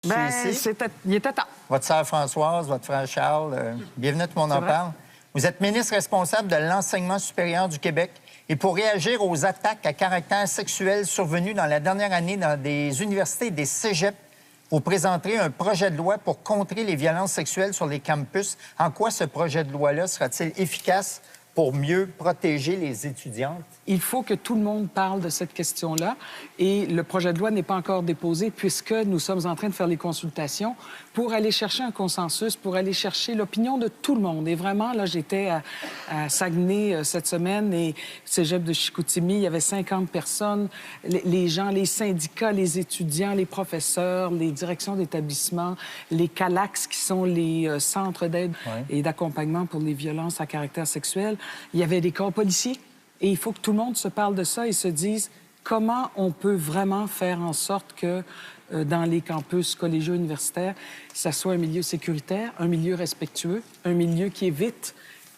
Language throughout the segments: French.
Ben, ici. il était temps. Votre sœur Françoise, votre frère Charles, bienvenue à Tout le monde en parle. Vous êtes ministre responsable de l'Enseignement supérieur du Québec. Et pour réagir aux attaques à caractère sexuel survenues dans la dernière année dans des universités et des cégeps, vous présenterez un projet de loi pour contrer les violences sexuelles sur les campus. En quoi ce projet de loi-là sera-t-il efficace pour mieux protéger les étudiantes? Il faut que tout le monde parle de cette question-là et le projet de loi n'est pas encore déposé puisque nous sommes en train de faire les consultations pour aller chercher un consensus, pour aller chercher l'opinion de tout le monde. Et vraiment, là, j'étais à Saguenay cette semaine et cégep de Chicoutimi, il y avait 50 personnes, les gens, les syndicats, les étudiants, les professeurs, les directions d'établissement, les CALAX qui sont les centres d'aide et d'accompagnement pour les violences à caractère sexuel. Il y avait des corps policiers. Et il faut que tout le monde se parle de ça et se dise comment on peut vraiment faire en sorte que dans les campus collégiaux universitaires, ça soit un milieu sécuritaire, un milieu respectueux, un milieu qui évite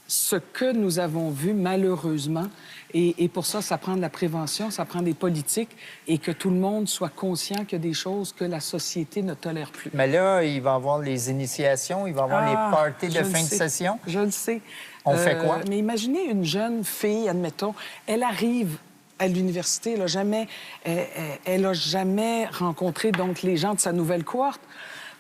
ce que nous avons vu malheureusement. Et pour ça, ça prend de la prévention, ça prend des politiques et que tout le monde soit conscient qu'il y a des choses que la société ne tolère plus. Mais là, il va y avoir les initiations, il va y avoir les parties de fin de session. Je le sais. On fait quoi? Mais imaginez une jeune fille, admettons, elle arrive à l'université, elle a jamais rencontré donc les gens de sa nouvelle cohorte.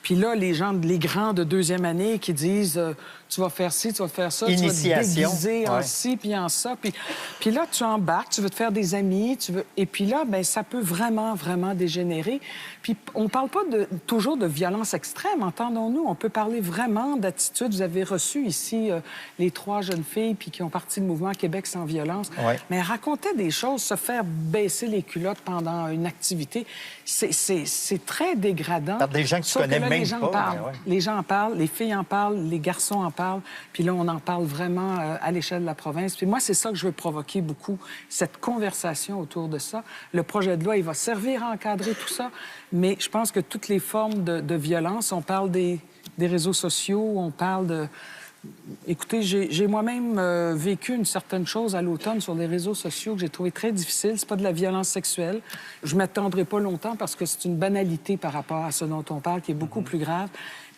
Puis là, les grands de deuxième année qui disent tu vas faire ci, tu vas faire ça, Initiation. Tu vas te déguiser en ci, puis en ça. Puis là, tu embarques, tu veux te faire des amis, et puis là, bien, ça peut vraiment, vraiment dégénérer. Puis on parle pas toujours de violence extrême, entendons-nous. On peut parler vraiment d'attitude. Vous avez reçu ici les 3 jeunes filles puis qui ont parti du mouvement Québec sans violence. Mais raconter des choses, se faire baisser les culottes pendant une activité, c'est très dégradant. Par des gens que tu connais même les gens pas. parlent. Les gens en parlent, les filles en parlent, les garçons en parlent. Puis là, on en parle vraiment à l'échelle de la province. Puis moi, c'est ça que je veux provoquer beaucoup, cette conversation autour de ça. Le projet de loi, il va servir à encadrer tout ça, mais je pense que toutes les formes de violence, on parle des réseaux sociaux, on parle de... Écoutez, j'ai moi-même vécu une certaine chose à l'automne sur les réseaux sociaux que j'ai trouvé très difficile. C'est pas de la violence sexuelle. Je m'attendrai pas longtemps parce que c'est une banalité par rapport à ce dont on parle qui est beaucoup plus grave.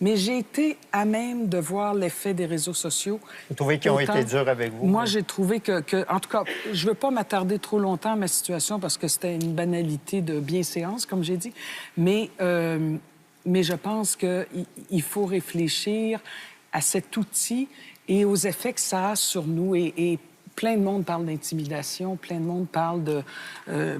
Mais j'ai été à même de voir l'effet des réseaux sociaux. Vous trouvez qu'ils ont été durs avec vous? Moi, j'ai trouvé que... En tout cas, je veux pas m'attarder trop longtemps à ma situation parce que c'était une banalité de bienséance, comme j'ai dit. Mais je pense qu'il faut réfléchir à cet outil et aux effets que ça a sur nous. Et plein de monde parle d'intimidation, plein de monde parle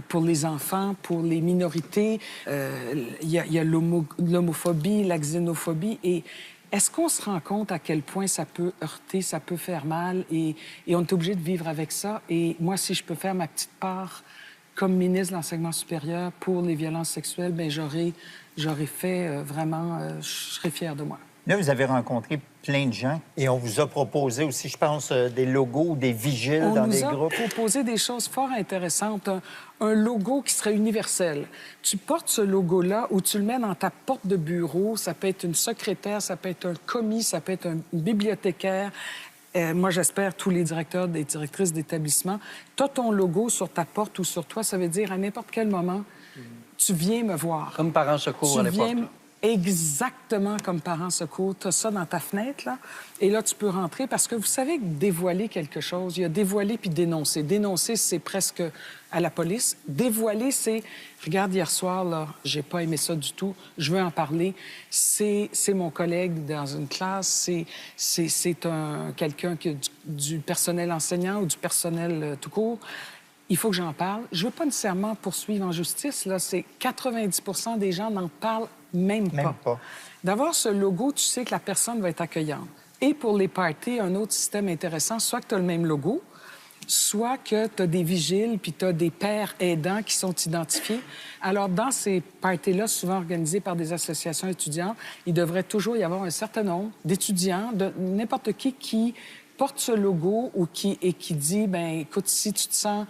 pour les enfants, pour les minorités. Il y a l'homophobie, la xénophobie. Et est-ce qu'on se rend compte à quel point ça peut heurter, ça peut faire mal et on est obligé de vivre avec ça? Et moi, si je peux faire ma petite part comme ministre de l'Enseignement supérieur pour les violences sexuelles, bien, j'aurais fait vraiment... je serais fière de moi. Là, vous avez rencontré plein de gens et on vous a proposé aussi, je pense, des logos ou des vigiles dans des groupes. On nous a proposé des choses fort intéressantes. Un logo qui serait universel. Tu portes ce logo-là ou tu le mets dans ta porte de bureau. Ça peut être une secrétaire, ça peut être un commis, ça peut être un bibliothécaire. Moi, j'espère tous les directeurs et directrices d'établissement. Tu as ton logo sur ta porte ou sur toi. Ça veut dire à n'importe quel moment, tu viens me voir. Comme Parents Secours à l'époque. Exactement comme Parents Secours. Tu as ça dans ta fenêtre, là. Et là, tu peux rentrer parce que vous savez que dévoiler quelque chose, il y a dévoiler puis dénoncer. Dénoncer, c'est presque à la police. Dévoiler, c'est... Regarde, hier soir, là, j'ai pas aimé ça du tout. Je veux en parler. C'est mon collègue dans une classe. C'est quelqu'un qui du personnel enseignant ou du personnel tout court. Il faut que j'en parle. Je veux pas nécessairement poursuivre en justice. Là, c'est 90 % des gens n'en parlent même pas. D'avoir ce logo, tu sais que la personne va être accueillante. Et pour les parties, un autre système intéressant, soit que tu as le même logo, soit que tu as des vigiles puis tu as des pères aidants qui sont identifiés. Alors, dans ces parties-là, souvent organisées par des associations étudiantes, il devrait toujours y avoir un certain nombre d'étudiants, de n'importe qui porte ce logo ou qui dit, ben écoute, si tu te sens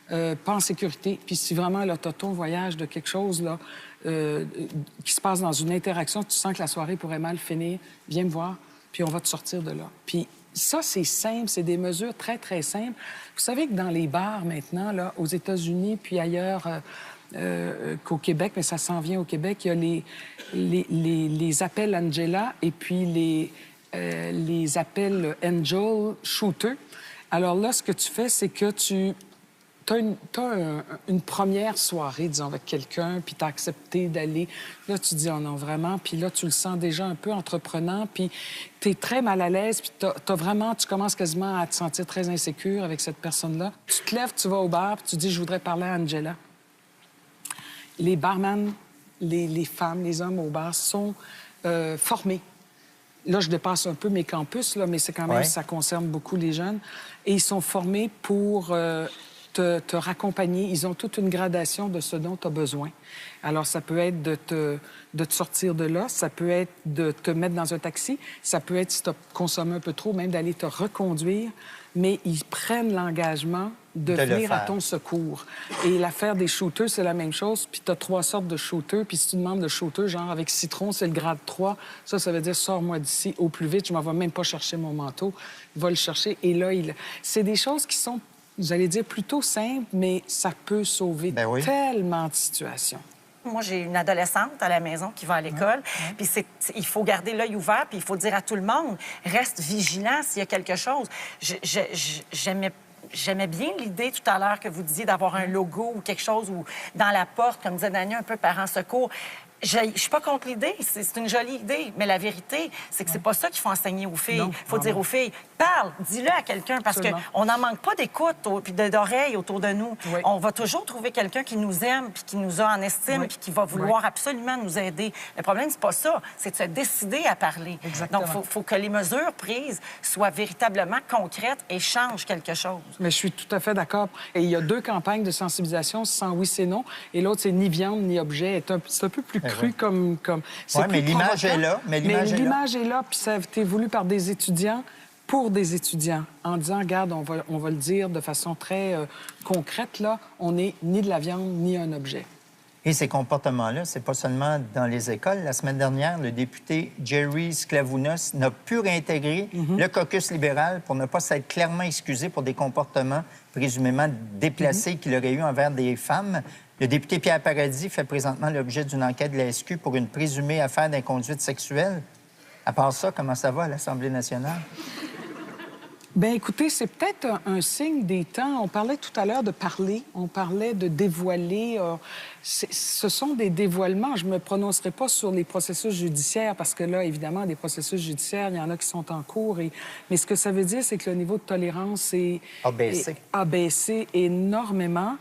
pas en sécurité, puis si vraiment, là, tu as ton voyage de quelque chose, là, qui se passe dans une interaction, tu sens que la soirée pourrait mal finir, viens me voir, puis on va te sortir de là. Puis ça, c'est simple, c'est des mesures très, très simples. Vous savez que dans les bars, maintenant, là, aux États-Unis, puis ailleurs qu'au Québec, mais ça s'en vient au Québec. Il y a les appels Angela et puis les appels Angel Shooter. Alors là, ce que tu fais, c'est que tu as une première soirée, disons, avec quelqu'un, puis tu as accepté d'aller. Là, tu dis, oh non, vraiment. Puis là, tu le sens déjà un peu entreprenant, puis tu es très mal à l'aise, puis tu commences quasiment à te sentir très insécure avec cette personne-là. Tu te lèves, tu vas au bar, puis tu dis, je voudrais parler à Angela. Les barman, les femmes, les hommes au bar sont formés. Là, je dépasse un peu mes campus, là, mais c'est quand même, ça concerne beaucoup les jeunes. Et ils sont formés pour te raccompagner. Ils ont toute une gradation de ce dont tu as besoin. Alors, ça peut être de te sortir de là, ça peut être de te mettre dans un taxi, ça peut être, si tu as consommé un peu trop, même d'aller te reconduire. Mais ils prennent l'engagement de venir à ton secours. Et l'affaire des shooters, c'est la même chose. Puis tu as 3 sortes de shooters. Puis si tu demandes le shooter, genre avec citron, c'est le grade 3. Ça veut dire sors-moi d'ici au plus vite. Je m'en vais même pas chercher mon manteau. Va le chercher. Et là, c'est des choses qui sont, vous allez dire, plutôt simples, mais ça peut sauver tellement de situations. Moi, j'ai une adolescente à la maison qui va à l'école. Puis il faut garder l'œil ouvert, puis il faut dire à tout le monde, reste vigilant s'il y a quelque chose. J'aimais bien l'idée tout à l'heure que vous disiez d'avoir un logo ou quelque chose ou dans la porte, comme disait Dania, un peu parents secours. Je suis pas contre l'idée, c'est une jolie idée, mais la vérité, c'est que c'est pas ça qu'il faut enseigner aux filles. Il faut dire aux filles, parle, dis-le à quelqu'un, parce qu'on n'en manque pas d'écoute puis d'oreilles autour de nous. On va toujours trouver quelqu'un qui nous aime, puis qui nous a en estime, puis qui va vouloir absolument nous aider. Le problème, c'est pas ça, c'est de se décider à parler. Exactement. Donc, faut que les mesures prises soient véritablement concrètes et changent quelque chose. Mais je suis tout à fait d'accord. Et il y a 2 campagnes de sensibilisation, sans oui, c'est non, et l'autre, c'est ni viande, ni objet. C'est un peu plus cru comme... Oui, mais l'image est là. Mais l'image est là, puis ça a été voulu par des étudiants pour des étudiants, en disant, regarde, on va le dire de façon très concrète, là, on n'est ni de la viande, ni un objet. Et ces comportements-là, c'est pas seulement dans les écoles. La semaine dernière, le député Jerry Sklavounos n'a pu réintégrer le caucus libéral pour ne pas s'être clairement excusé pour des comportements présumément déplacés qu'il aurait eu envers des femmes. Le député Pierre Paradis fait présentement l'objet d'une enquête de la SQ pour une présumée affaire d'inconduite sexuelle. À part ça, comment ça va à l'Assemblée nationale? Bien, écoutez, c'est peut-être un signe des temps. On parlait tout à l'heure de parler, on parlait de dévoiler. Ce sont des dévoilements. Je ne me prononcerai pas sur les processus judiciaires parce que là, évidemment, des processus judiciaires, il y en a qui sont en cours. Mais ce que ça veut dire, c'est que le niveau de tolérance a baissé énormément.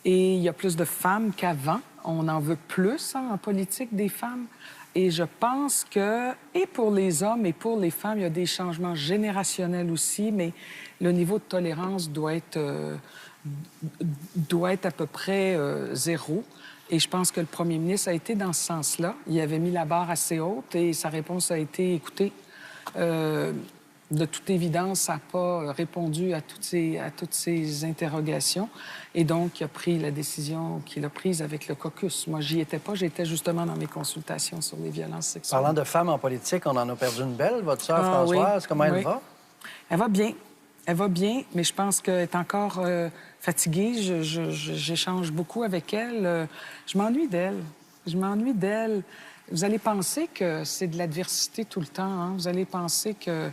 Et il y a plus de femmes qu'avant. On en veut plus en politique des femmes. Et je pense que, et pour les hommes et pour les femmes, il y a des changements générationnels aussi, mais le niveau de tolérance doit être à peu près 0. Et je pense que le premier ministre a été dans ce sens-là. Il avait mis la barre assez haute et sa réponse a été, écoutez, de toute évidence, ça n'a pas répondu à toutes ces interrogations. Et donc, il a pris la décision qu'il a prise avec le caucus. Moi, j'y étais pas. J'étais justement dans mes consultations sur les violences sexuelles. Parlant de femmes en politique, on en a perdu une belle. Votre sœur Françoise, comment elle va? Elle va bien. Elle va bien, mais je pense qu'elle est encore fatiguée. J'échange beaucoup avec elle. Je m'ennuie d'elle. Vous allez penser que c'est de l'adversité tout le temps. Hein? Vous allez penser que...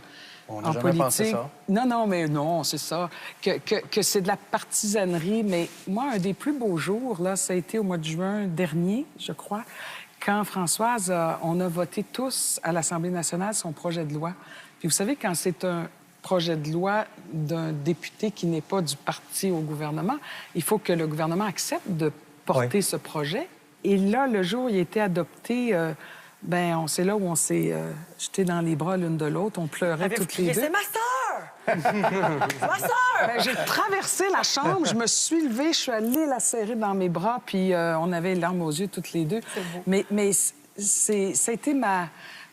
On n'a jamais pensé ça. Non, c'est ça. Que c'est de la partisanerie. Mais moi, un des plus beaux jours, là, ça a été au mois de juin dernier, je crois, quand Françoise, on a voté tous à l'Assemblée nationale son projet de loi. Puis vous savez, quand c'est un projet de loi d'un député qui n'est pas du parti au gouvernement, il faut que le gouvernement accepte de porter ce projet. Et là, le jour où il a été adopté... c'est là où on s'est jetés dans les bras l'une de l'autre. On pleurait toutes les deux. C'est ma sœur! Ma sœur! J'ai traversé la chambre, je me suis levée, je suis allée la serrer dans mes bras, puis on avait les larmes aux yeux toutes les deux. Mais ça a été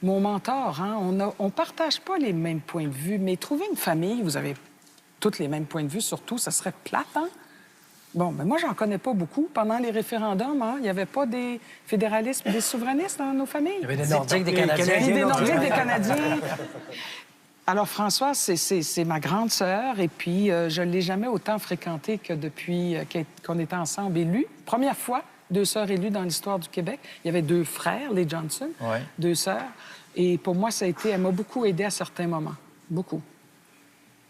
mon mentor. Hein? On partage pas les mêmes points de vue, mais trouver une famille, vous avez tous les mêmes points de vue, surtout, ça serait plate, hein? Bon, mais moi, j'en connais pas beaucoup. Pendant les référendums, hein, il n'y avait pas des fédéralistes et des souverainistes dans nos familles. Il y avait des Nordiques, des Canadiens. Des Nordiques, des Canadiens. Alors, Françoise, c'est ma grande sœur. Et puis, je ne l'ai jamais autant fréquentée que depuis qu'on était ensemble élus. Première fois 2 sœurs élues dans l'histoire du Québec. Il y avait 2 frères, les Johnson, Ouais. 2 sœurs. Et pour moi, elle m'a beaucoup aidée à certains moments. Beaucoup.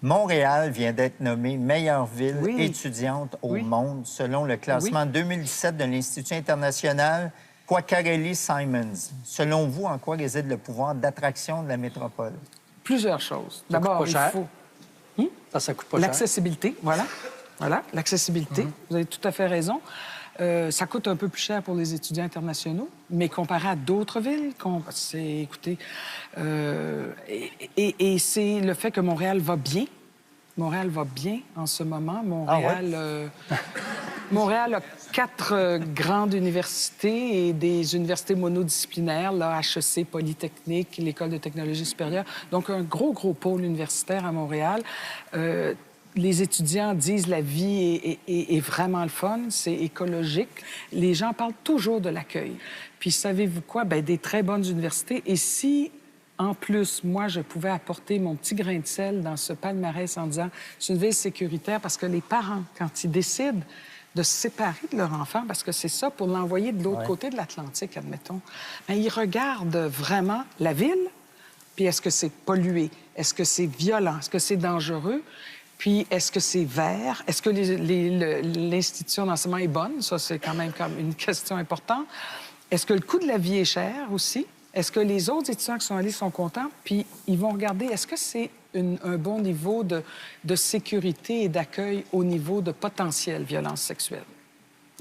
Montréal vient d'être nommée meilleure ville Oui. étudiante au Oui. monde selon le classement 2017 de l'Institut international Quacquarelli-Simons. Selon vous, en quoi réside le pouvoir d'attraction de la métropole? Plusieurs choses. Ça coûte D'abord, pas il cher. faut Ça coûte pas cher. l'accessibilité. Voilà. Voilà, l'accessibilité. Vous avez tout à fait raison. Ça coûte un peu plus cher pour les étudiants internationaux, mais comparé à d'autres villes, écoutez, et c'est le fait que Montréal va bien. Montréal va bien en ce moment. Montréal a 4 grandes universités et des universités monodisciplinaires, là, HEC, Polytechnique, l'École de technologie supérieure. Donc, un gros pôle universitaire à Montréal. Les étudiants disent la vie est vraiment le fun, c'est écologique. Les gens parlent toujours de l'accueil. Puis savez-vous quoi? Bien, des très bonnes universités. Et si, en plus, moi, je pouvais apporter mon petit grain de sel dans ce palmarès en disant c'est une ville sécuritaire, parce que les parents, quand ils décident de se séparer de leur enfant, parce que c'est ça, pour l'envoyer de l'autre côté de l'Atlantique, admettons, bien, ils regardent vraiment la ville, puis est-ce que c'est pollué? Est-ce que c'est violent? Est-ce que c'est dangereux? Puis, est-ce que c'est vert? Est-ce que l'institution d'enseignement est bonne? Ça, c'est quand même comme une question importante. Est-ce que le coût de la vie est cher aussi? Est-ce que les autres étudiants qui sont allés sont contents? Puis, ils vont regarder, est-ce que c'est un bon niveau de sécurité et d'accueil au niveau de potentielle violence sexuelle,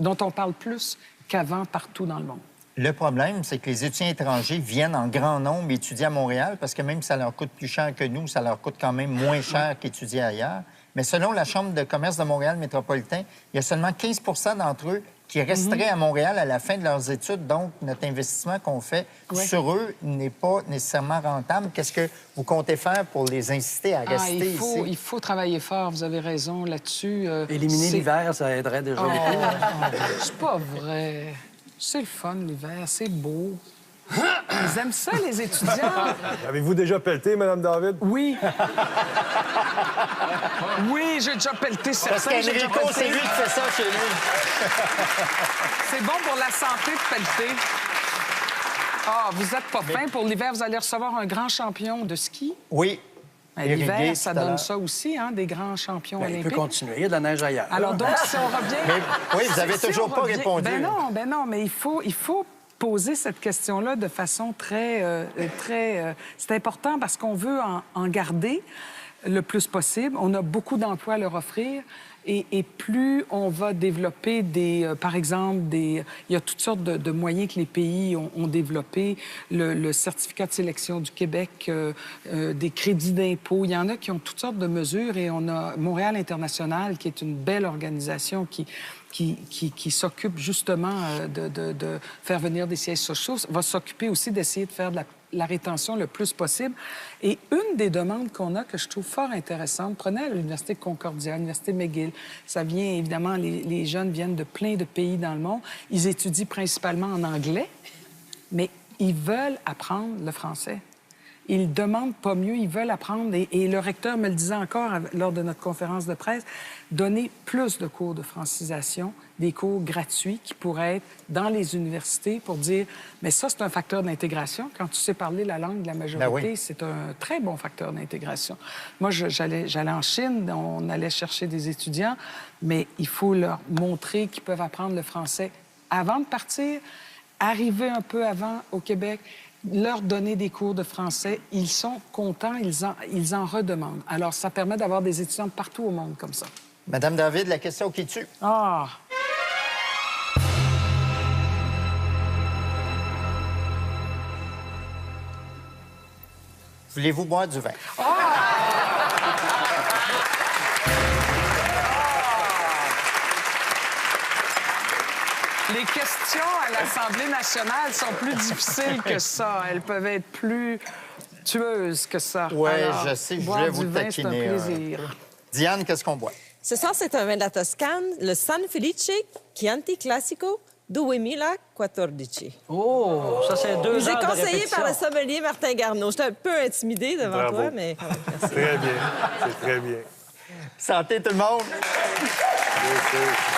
dont on parle plus qu'avant partout dans le monde? Le problème, c'est que les étudiants étrangers viennent en grand nombre étudier à Montréal parce que même si ça leur coûte plus cher que nous, ça leur coûte quand même moins cher qu'étudier ailleurs. Mais selon la Chambre de commerce de Montréal métropolitain, il y a seulement 15 d'entre eux qui resteraient à Montréal à la fin de leurs études. Donc, notre investissement qu'on fait sur eux n'est pas nécessairement rentable. Qu'est-ce que vous comptez faire pour les inciter à rester ici? Il faut travailler fort, vous avez raison là-dessus. Éliminer l'hiver, ça aiderait déjà beaucoup. C'est pas vrai. C'est le fun, l'hiver, c'est beau. Ils aiment ça, les étudiants. Avez-vous déjà pelleté, Mme David? Oui. Oui, j'ai déjà pelleté Parce certains. qu'Enrico, c'est lui qui fait ça chez lui. C'est bon pour la santé de pelleter. Ah, vous êtes pas fin. Pour l'hiver, vous allez recevoir un grand champion de ski. Oui. L'hiver, Irrigué ça tout à donne l'heure. ça aussi, hein, des grands champions Ben, il olympiques. peut continuer. Il y a de la neige ailleurs. Alors donc, si on revient... Mais, oui, vous avez Si toujours on pas revient- répondu. Ben non, mais il faut poser cette question-là de façon très... c'est important parce qu'on veut en garder le plus possible. On a beaucoup d'emplois à leur offrir. Et plus on va développer par exemple, il y a toutes sortes de moyens que les pays ont développés. Le certificat de sélection du Québec, des crédits d'impôt. Il y en a qui ont toutes sortes de mesures. Et on a Montréal International, qui est une belle organisation qui s'occupe justement de faire venir des sièges sociaux, va s'occuper aussi d'essayer de faire de la rétention le plus possible. Et une des demandes qu'on a, que je trouve fort intéressante, prenez à l'Université Concordia, l'Université McGill, ça vient évidemment, les jeunes viennent de plein de pays dans le monde, ils étudient principalement en anglais, mais ils veulent apprendre le français. Ils demandent pas mieux, ils veulent apprendre. Et le recteur me le disait encore lors de notre conférence de presse, donner plus de cours de francisation, des cours gratuits qui pourraient être dans les universités pour dire, mais ça, c'est un facteur d'intégration. Quand tu sais parler la langue de la majorité, Ben oui. c'est un très bon facteur d'intégration. Moi, j'allais en Chine, on allait chercher des étudiants, mais il faut leur montrer qu'ils peuvent apprendre le français avant de partir, arriver un peu avant au Québec, leur donner des cours de français. Ils sont contents, ils en redemandent. Alors, ça permet d'avoir des étudiants partout au monde comme ça. Madame David, la question qui tue. Ah! Voulez-vous boire du vin? Les questions à l'Assemblée nationale sont plus difficiles que ça. Elles peuvent être plus tueuses que ça. Oui, Alors, je sais, je boire voulais vous du vin, c'est un taquiner. plaisir. Diane, qu'est-ce qu'on boit? Ce soir, c'est un vin de la Toscane, le San Felice Chianti Classico 2014. Oh, ça, c'est 2 J'ai heures de conseillé répétition. par le sommelier Martin Garneau. J'étais un peu intimidée devant Bravo. toi, mais merci. Très bien. C'est très bien. Santé, tout le monde! Merci.